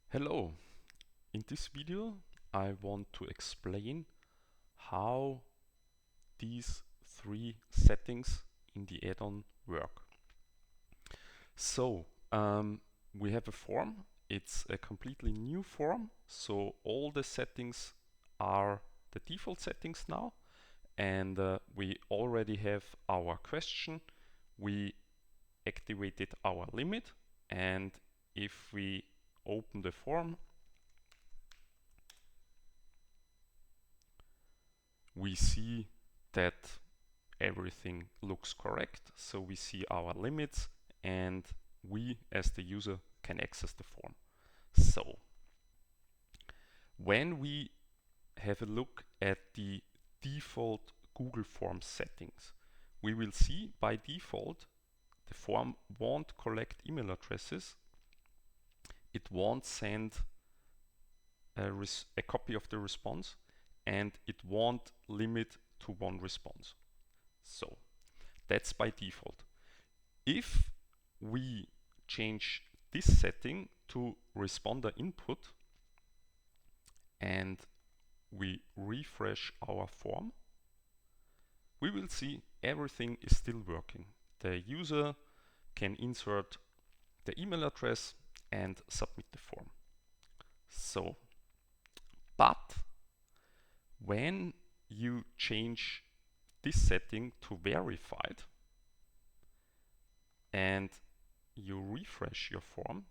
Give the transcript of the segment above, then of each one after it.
Hello, in this video I want to explain how these three settings in the add-on work. So we have a form, it's a completely new form, so all the settings are the default settings now, and we already have our question. We activated our limit, and if we open the form, we see that everything looks correct. So we see our limits and we as the user can access the form. So when we have a look at the default Google Forms settings, we will see by default the form won't collect email addresses, it won't send a copy of the response, and it won't limit to one response. So that's by default. If we change this setting to responder input and we refresh our form, we will see everything is still working. The user can insert the email address and submit the form. So, but when you change this setting to verified and you refresh your form,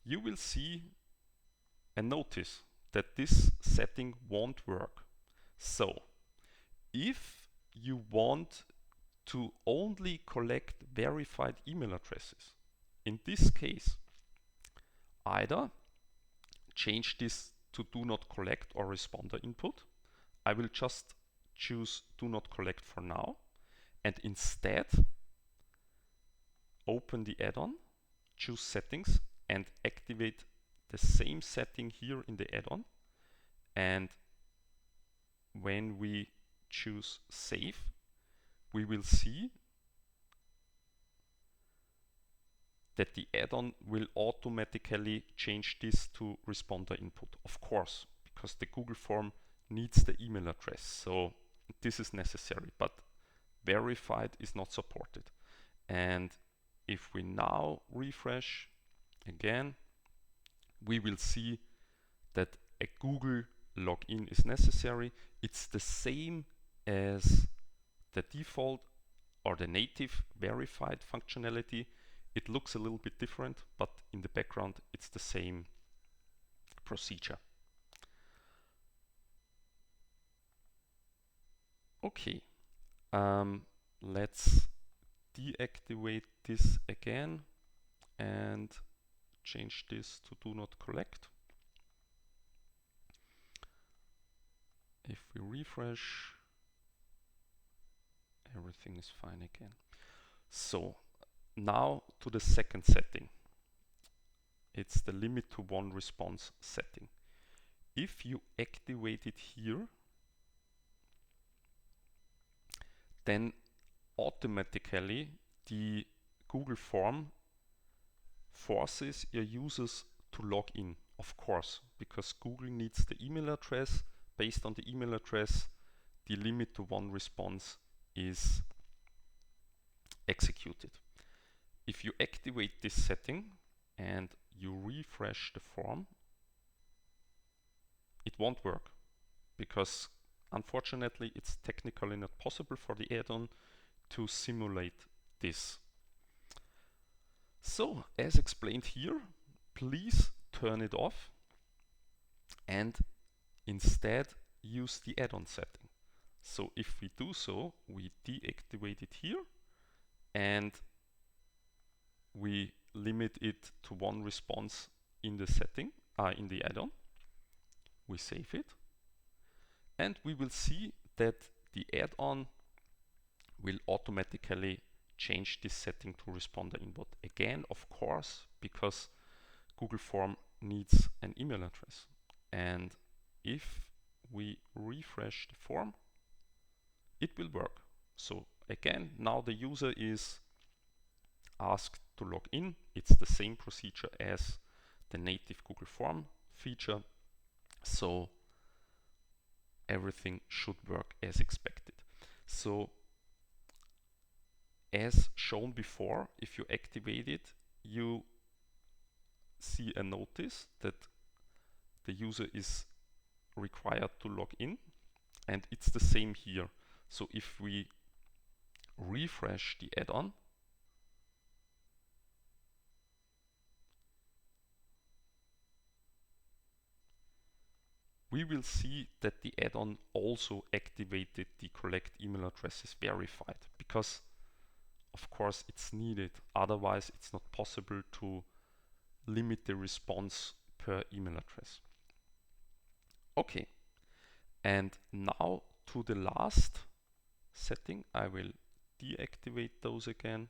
you will see a notice that this setting won't work. So if you want to only collect verified email addresses, in this case, either change this to do not collect or responder input. I will just choose do not collect for now, and instead open the add-on, choose settings and activate the same setting here in the add-on. And when we choose save, we will see that the add-on will automatically change this to responder input. Of course, because the Google form needs the email address. So this is necessary, but verified is not supported. And if we now refresh again, we will see that a Google login is necessary. It's the same as the default or the native verified functionality. It looks a little bit different, but in the background it's the same procedure. Okay, let's deactivate this again and change this to do not collect. If we refresh, everything is fine again. So now to the second setting. It's the limit to one response setting. If you activate it here, then automatically the Google form forces your users to log in, of course, because Google needs the email address. Based on the email address, the limit to one response is executed. If you activate this setting and you refresh the form, it won't work because unfortunately it's technically not possible for the add-on to simulate this. So as explained here, please turn it off and instead use the add-on setting. So if we do so, we deactivate it here and we limit it to one response in the setting, in the add-on. We save it and we will see that the add-on will automatically change this setting to responder input. Again, of course, because Google form needs an email address. And if we refresh the form, it will work. So again, now the user is asked to log in. It's the same procedure as the native Google Form feature. So everything should work as expected. So as shown before, if you activate it, you see a notice that the user is required to log in, and it's the same here. So if we refresh the add-on, we will see that the add-on also activated the collect email addresses verified, because of course it's needed, otherwise it's not possible to limit the response per email address. Okay, and now to the last setting. I will deactivate those again.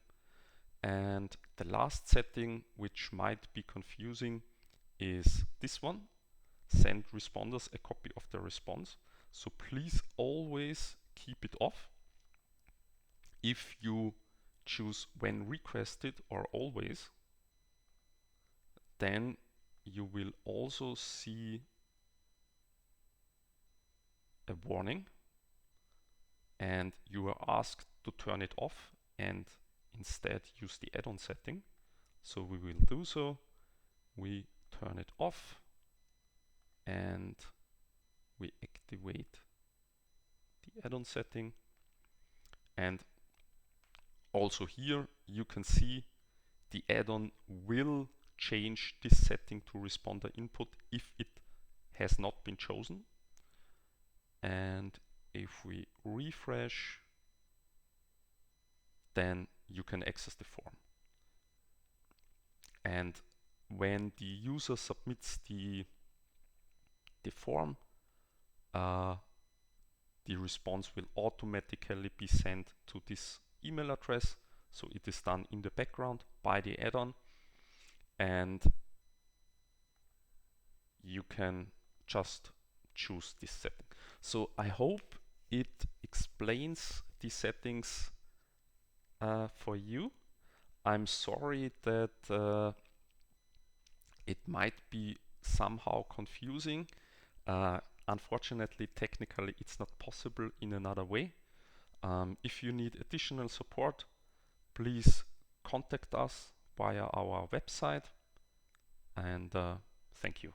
And the last setting, which might be confusing, is this one: send responders a copy of the response. So please always keep it off. If you choose when requested or always, then you will also see a warning, and you are asked to turn it off and instead use the add-on setting. So we will do so. We turn it off and we activate the add-on setting. And also here you can see the add-on will change this setting to responder input if it has not been chosen. And if we refresh, then you can access the form. And when the user submits the form, the response will automatically be sent to this email address. So it is done in the background by the add-on, and you can just choose this setting. So I hope it explains the settings for you. I'm sorry that it might be somehow confusing. Unfortunately, technically, it's not possible in another way. If you need additional support, please contact us via our website, and thank you.